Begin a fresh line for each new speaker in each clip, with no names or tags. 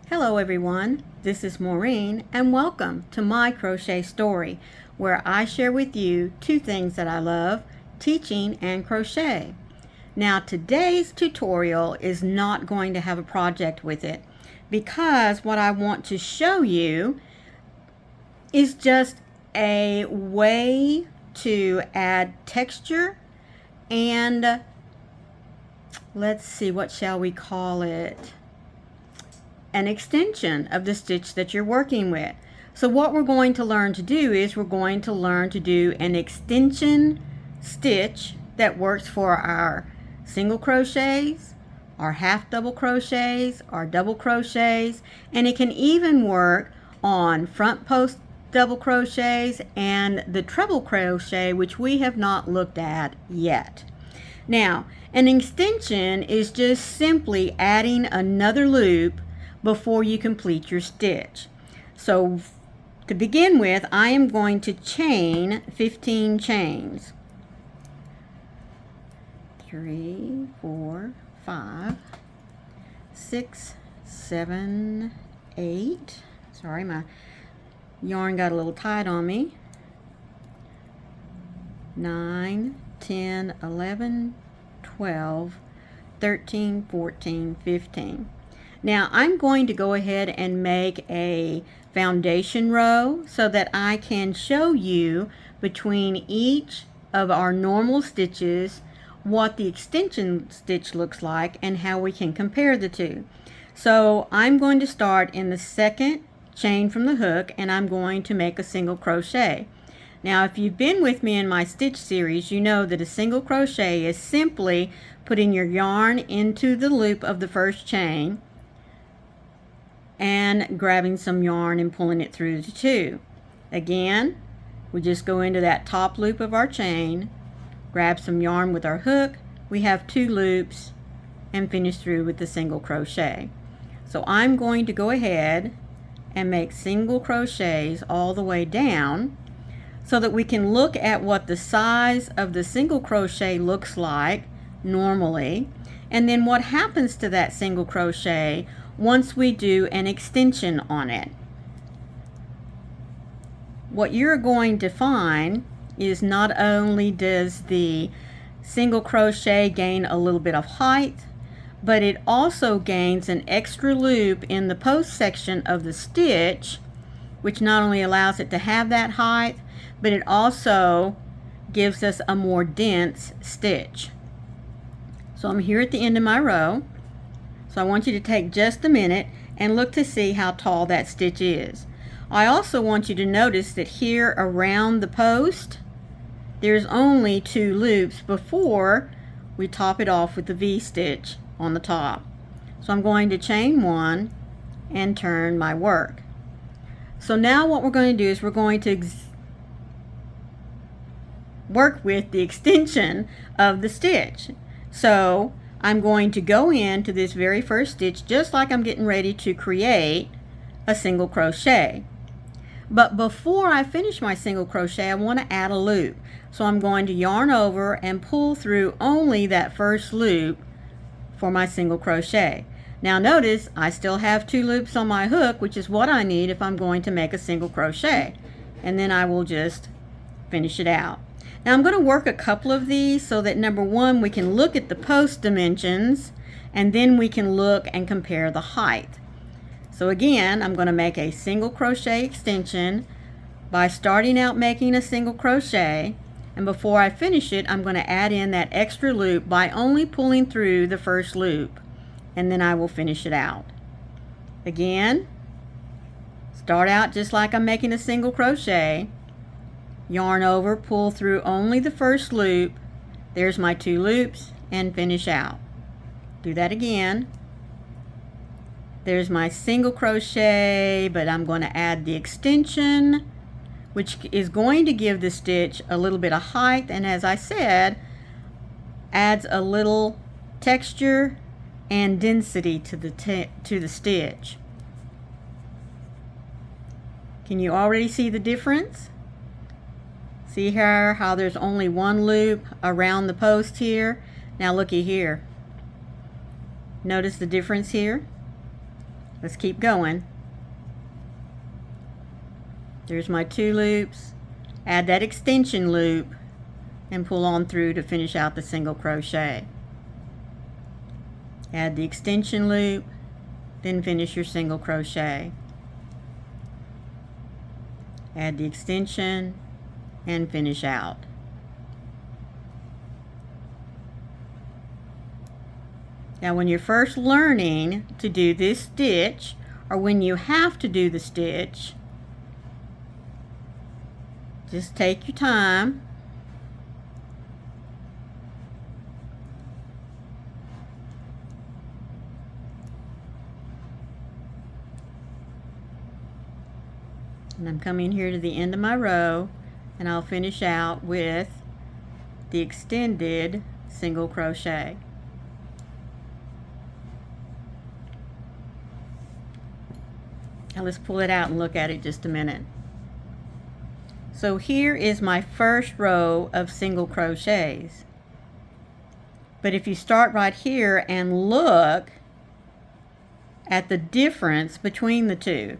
Hello everyone, this is Maureen and welcome to my crochet story where I share with you two things that I love, teaching and crochet. Now today's tutorial is not going to have a project with it because what I want to show you is just a way to add texture and let's see, what shall we call it? An extension of the stitch that you're working with. So what we're going to learn to do is we're going to learn to do an extension stitch that works for our single crochets, our half double crochets, our double crochets, and it can even work on front post double crochets and the treble crochet, which we have not looked at yet. Now, an extension is just simply adding another loop before you complete your stitch. So to begin with, I am going to chain 15 chains. 3, 4, 5, 6, 7, 8. Sorry, my yarn got a little tight on me. 9, 10, 11, 12, 13, 14, 15. Now I'm going to go ahead and make a foundation row so that I can show you between each of our normal stitches what the extension stitch looks like and how we can compare the two. So I'm going to start in the second chain from the hook and I'm going to make a single crochet. Now if you've been with me in my stitch series, you know that a single crochet is simply putting your yarn into the loop of the first chain and grabbing some yarn and pulling it through the two. Again, we just go into that top loop of our chain, grab some yarn with our hook, we have 2 loops, and finish through with the single crochet. So I'm going to go ahead and make single crochets all the way down so that we can look at what the size of the single crochet looks like normally, and then what happens to that single crochet once we do an extension on it. What you're going to find is not only does the single crochet gain a little bit of height, but it also gains an extra loop in the post section of the stitch, which not only allows it to have that height, but it also gives us a more dense stitch. So I'm here at the end of my row. So I want you to take just a minute and look to see how tall that stitch is. I also want you to notice that here around the post, there's only 2 loops before we top it off with the V-stitch on the top. So I'm going to chain 1 and turn my work. So now what we're going to do is we're going to work with the extension of the stitch. So I'm going to go into this very first stitch just like I'm getting ready to create a single crochet. But before I finish my single crochet, I want to add a loop. So I'm going to yarn over and pull through only that first loop for my single crochet. Now notice I still have 2 loops on my hook, which is what I need if I'm going to make a single crochet. And then I will just finish it out. Now I'm going to work a couple of these so that number 1, we can look at the post dimensions and then we can look and compare the height. So again, I'm going to make a single crochet extension by starting out making a single crochet, and before I finish it, I'm going to add in that extra loop by only pulling through the first loop, and then I will finish it out. Again, start out just like I'm making a single crochet. Yarn over, pull through only the first loop, there's my 2 loops, and finish out. Do that again. There's my single crochet, but I'm going to add the extension, which is going to give the stitch a little bit of height, and as I said, adds a little texture and density to the stitch. Can you already see the difference? See here how there's only 1 loop around the post here? Now looky here. Notice the difference here? Let's keep going. There's my 2 loops. Add that extension loop and pull on through to finish out the single crochet. Add the extension loop, then finish your single crochet. Add the extension and finish out. Now when you're first learning to do this stitch, or when you have to do the stitch, just take your time. And I'm coming here to the end of my row, and I'll finish out with the extended single crochet. Now let's pull it out and look at it just a minute. So here is my first row of single crochets. But if you start right here and look at the difference between the two,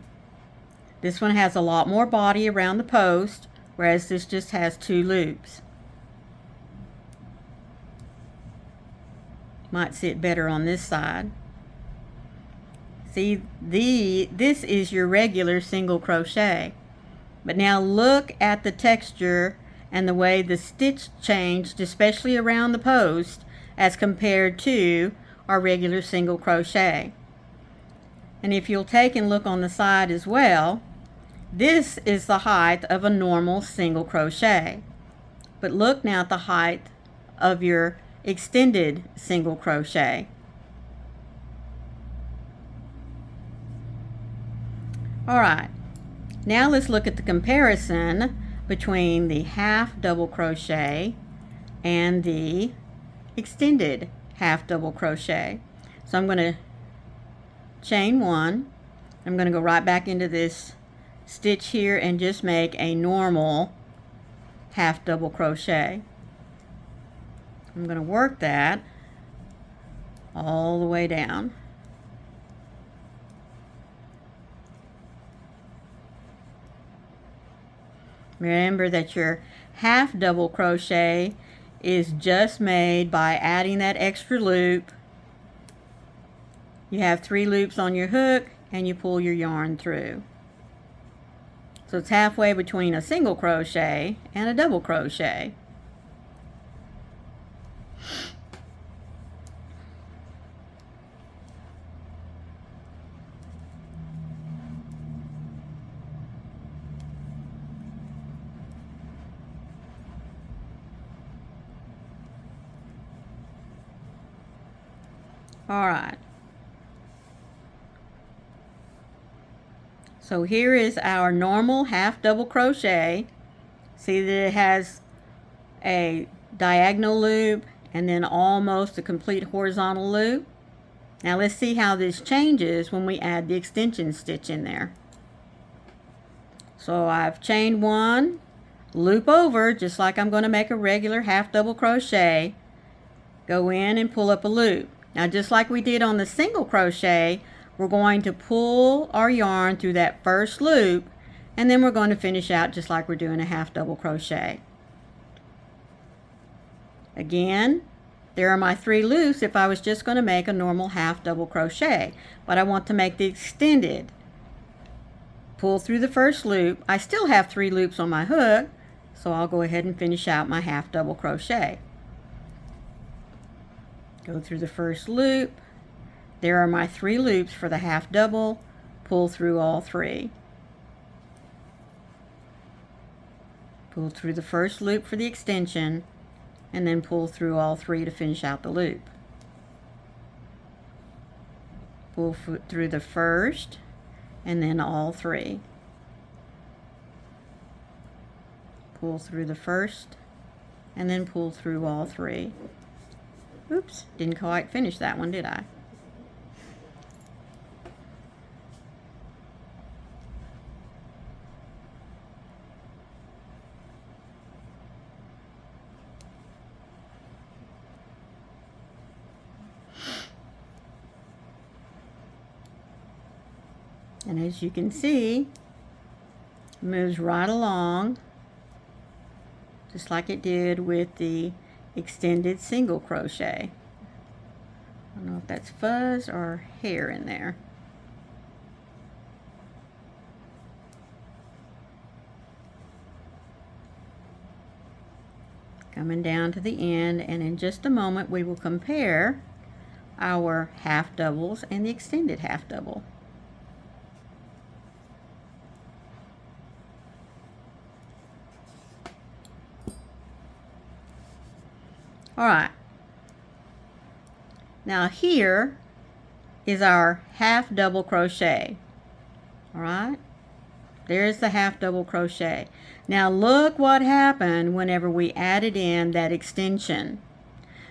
this one has a lot more body around the post, whereas this just has 2 loops. Might sit better on this side. See, this is your regular single crochet. But now look at the texture and the way the stitch changed, especially around the post, as compared to our regular single crochet. And if you'll take and look on the side as well, this is the height of a normal single crochet. But look now at the height of your extended single crochet. Alright, now let's look at the comparison between the half double crochet and the extended half double crochet. So I'm going to chain 1. I'm going to go right back into this stitch here and just make a normal half double crochet. I'm going to work that all the way down. Remember that your half double crochet is just made by adding that extra loop. You have 3 loops on your hook and you pull your yarn through. So it's halfway between a single crochet and a double crochet. Alright, so here is our normal half double crochet. See that it has a diagonal loop and then almost a complete horizontal loop. Now let's see how this changes when we add the extension stitch in there. So I've chained 1, loop over just like I'm going to make a regular half double crochet, go in and pull up a loop. Now just like we did on the single crochet, we're going to pull our yarn through that first loop, and then we're going to finish out just like we're doing a half double crochet. Again, there are my 3 loops if I was just going to make a normal half double crochet, but I want to make the extended. Pull through the first loop. I still have 3 loops on my hook, so I'll go ahead and finish out my half double crochet. Go through the first loop. There are my 3 loops for the half double. Pull through all 3. Pull through the first loop for the extension, and then pull through all 3 to finish out the loop. Pull through the first, and then all 3. Pull through the first, and then pull through all 3. Oops, didn't quite finish that one, did I? And as you can see, it moves right along, just like it did with the extended single crochet. I don't know if that's fuzz or hair in there. Coming down to the end, and in just a moment we will compare our half doubles and the extended half double. Alright, now here is our half double crochet. Alright, there's the half double crochet. Now look what happened whenever we added in that extension.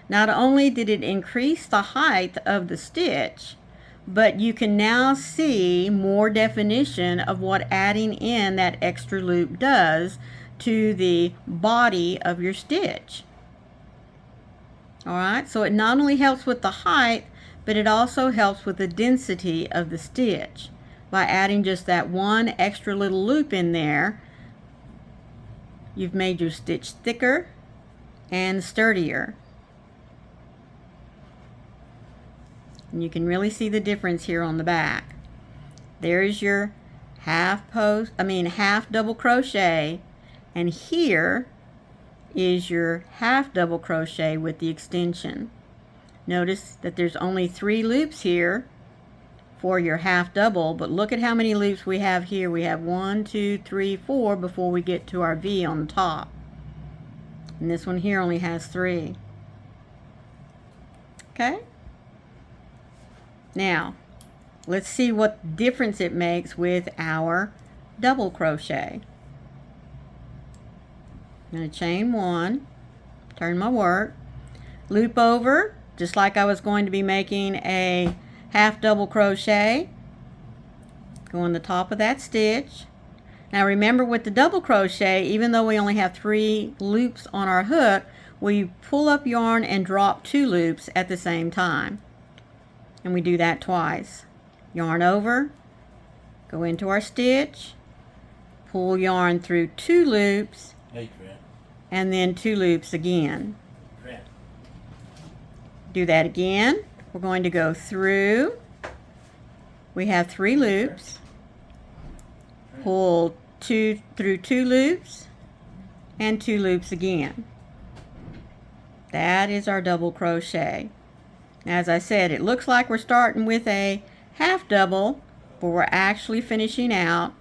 Not only did it increase the height of the stitch, but you can now see more definition of what adding in that extra loop does to the body of your stitch. Alright, so it not only helps with the height, but it also helps with the density of the stitch. By adding just that one extra little loop in there, you've made your stitch thicker and sturdier. And you can really see the difference here on the back. There's your half double crochet, and here is your half double crochet with the extension. Notice that there's only 3 loops here for your half double, but look at how many loops we have here. We have 1, 2, 3, 4 before we get to our V on the top. And this one here only has 3. Okay? Now, let's see what difference it makes with our double crochet. I'm going to chain 1, turn my work, loop over, just like I was going to be making a half double crochet, go on the top of that stitch. Now remember, with the double crochet, even though we only have 3 loops on our hook, we pull up yarn and drop 2 loops at the same time. And we do that twice. Yarn over, go into our stitch, pull yarn through 2 loops, and then 2 loops again. Do that again. We're going to go through. We have 3 loops. Pull through 2 loops and 2 loops again. That is our double crochet. As I said, it looks like we're starting with a half double, but we're actually finishing out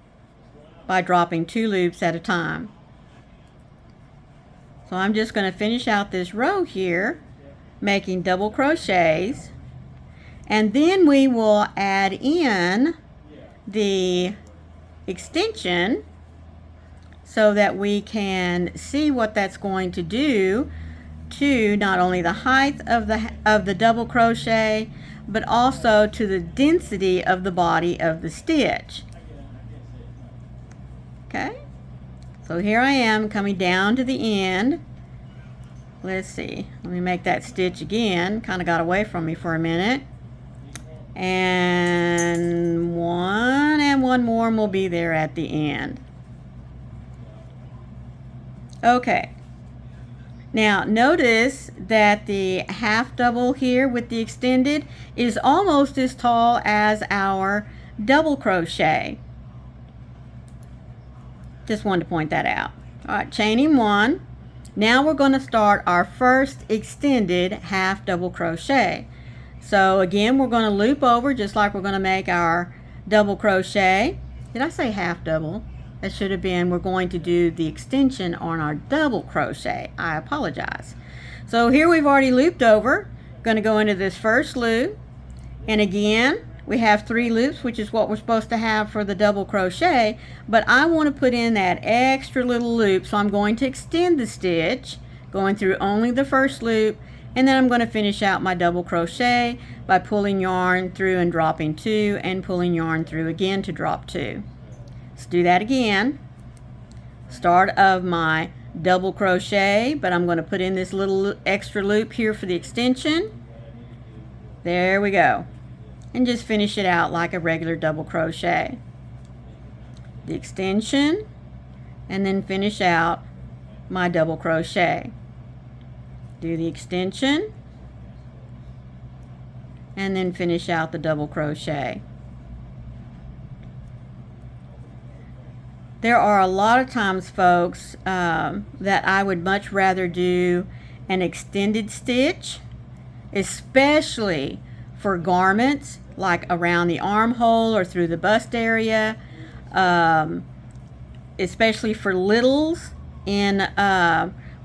by dropping 2 loops at a time. So I'm just going to finish out this row here, making double crochets, and then we will add in the extension so that we can see what that's going to do to not only the height of the double crochet, but also to the density of the body of the stitch. Okay, so here I am coming down to the end. Let's see, let me make that stitch again. Kind of got away from me for a minute. And one more and we'll be there at the end. Okay. Now notice that the half double here with the extended is almost as tall as our double crochet. Just wanted to point that out. Alright, chaining 1. Now we're going to start our first extended half double crochet. So again, we're going to loop over just like we're going to make our double crochet. Did I say half double? That should have been, we're going to do the extension on our double crochet. I apologize. So here we've already looped over. Going to go into this first loop, and again we have 3 loops, which is what we're supposed to have for the double crochet, but I want to put in that extra little loop, so I'm going to extend the stitch going through only the first loop, and then I'm going to finish out my double crochet by pulling yarn through and dropping 2 and pulling yarn through again to drop 2. Let's do that again. Start of my double crochet, but I'm going to put in this little extra loop here for the extension. There we go. and just finish it out like a regular double crochet. The extension, and then finish out my double crochet. Do the extension, and then finish out the double crochet. There are a lot of times, folks, that I would much rather do an extended stitch, especially for garments like around the armhole or through the bust area, especially for littles in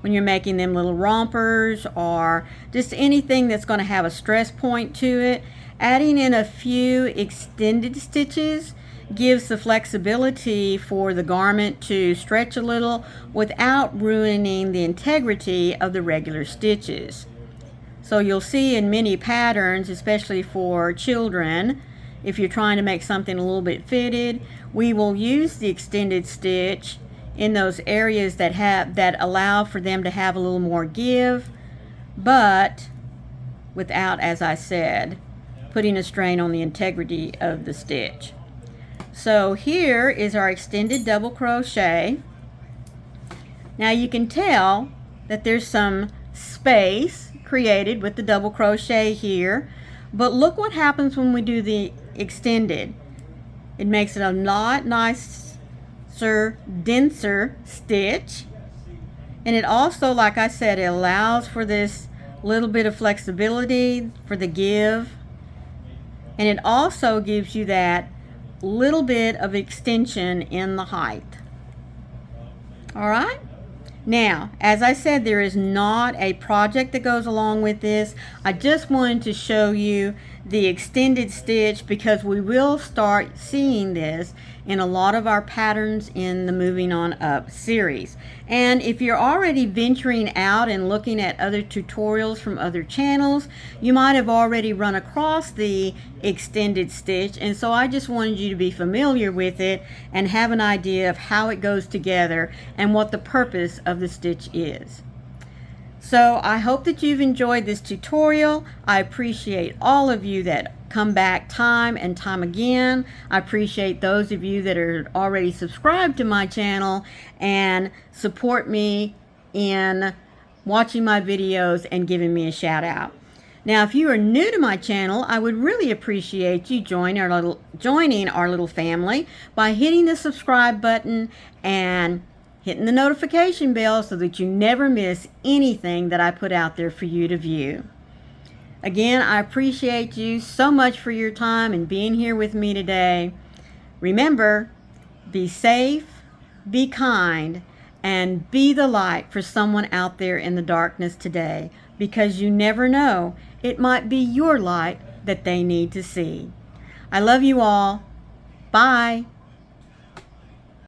when you're making them little rompers or just anything that's going to have a stress point to it. Adding in a few extended stitches gives the flexibility for the garment to stretch a little without ruining the integrity of the regular stitches. So you'll see in many patterns, especially for children, if you're trying to make something a little bit fitted, we will use the extended stitch in those areas that allow for them to have a little more give, but without, as I said, putting a strain on the integrity of the stitch. So here is our extended double crochet. Now you can tell that there's some space created with the double crochet here, but look what happens when we do the extended. It makes it a lot nicer, denser stitch, and it also, like I said, it allows for this little bit of flexibility for the give, and it also gives you that little bit of extension in the height. All right, now as I said, there is not a project that goes along with this. I just wanted to show you the extended stitch because we will start seeing this in a lot of our patterns in the Moving On Up series. And if you're already venturing out and looking at other tutorials from other channels, you might have already run across the extended stitch, and so I just wanted you to be familiar with it and have an idea of how it goes together and what the purpose of the stitch is. So I hope that you've enjoyed this tutorial. I appreciate all of you that come back time and time again. I appreciate those of you that are already subscribed to my channel and support me in watching my videos and giving me a shout out. Now, if you are new to my channel, I would really appreciate you joining our little family by hitting the subscribe button and hitting the notification bell so that you never miss anything that I put out there for you to view. Again, I appreciate you so much for your time and being here with me today. Remember, be safe, be kind, and be the light for someone out there in the darkness today, because you never know, it might be your light that they need to see. I love you all. Bye.